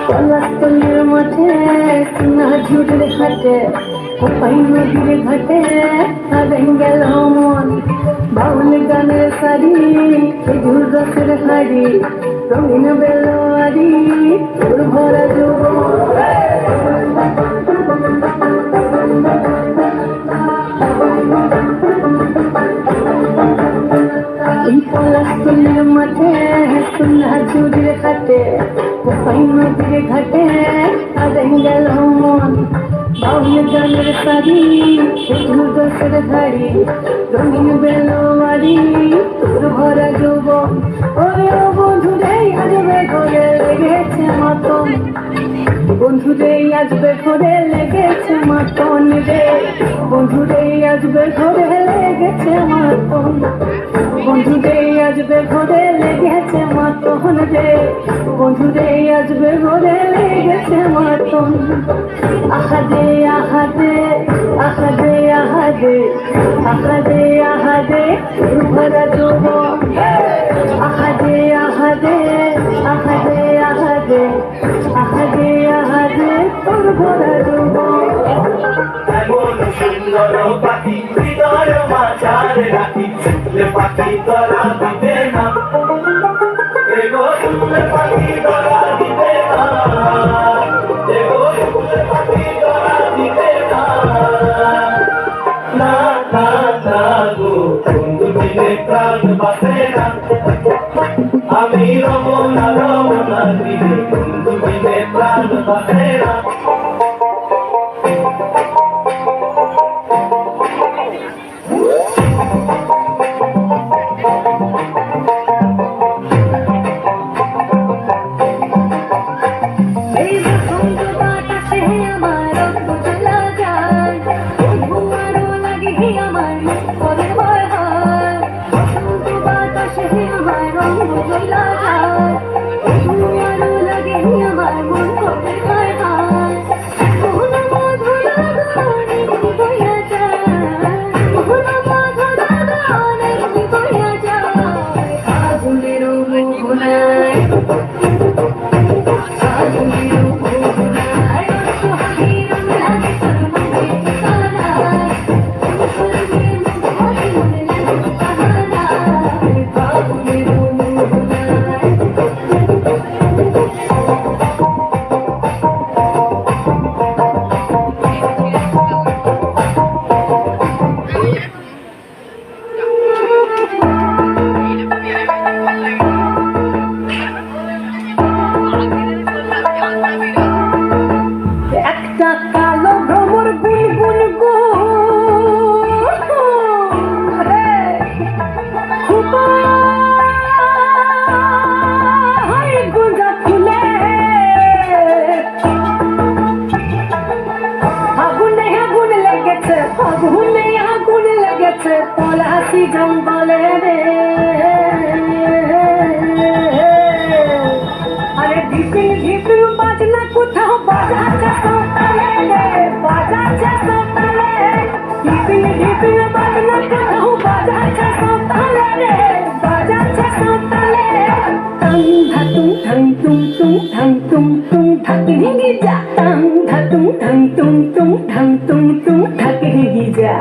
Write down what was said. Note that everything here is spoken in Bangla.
পলাশতলের মাঠে সোনা ঝুড়ের হাটে কোপাই নদীর ঘাটে হারাই গেল মন বাউল গানের শাড়ি খেজুর রসের হাড়ি রঙিন বেলোয়ারি তোর ভরা এই পলাশতলের মাঠে সোনা ঝুড়ের হাটে কোপাই নদীর ঘাটে হারাই গেল মন বাউল গানের শাড়ি খেজুর রসের হাড়ি রঙিন বেলোয়ারি তোর ভরা যৌবন ওরে ও বন্ধুরে আসবে ঘরে লেগেছে মাতন বন্ধুরে আসবে ঘরে লেগেছে মাতন রে বন্ধুরে আসবে ঘরে লেগেছে মাতন বন্ধুরে আসবে ঘরে লেগেছে মাতন রে বন্ধুরে আসবে ঘরে লেগেছে মাতন আহাদে আহাদে আহাদে আহাদে আহাদে আহাদে ভরা যৌবন আহাদে আহাদে আহাদে আহাদে আহাদে আহাদে তোর ভরা যৌবন এমন সুন্দর পাখি হৃদয় মাঝার রাখি শুনলে পাখি ধরা দিতে না এগো শুনলে পাখি ধরা দিতে না এগো শুনলে পাখি ধরা দিতে না না না না গো বন্ধু দিলে প্রাণ বাসে না আমি রমনা রমনা দিলে বন্ধু দিলে প্রাণ বাসে না পলাশি জঙ্গলে রে আরে ঢিপিল ঢিপিল বাজনা কোথাও বাজাচ্ছে সন্তালে রে বাজাচ্ছে সন্তালে ঢিপিল ঢিপিল বাজনা কোথাও বাজাচ্ছে সন্তালে রে বাজাচ্ছে সন্তালে টং ধাতুং ঠং তুং তুং ঠং তুং তুং ঠাকিরি যা টং ধাতুং ঠং তুং তুং ঠং তুং তুং ঠাকিরি যা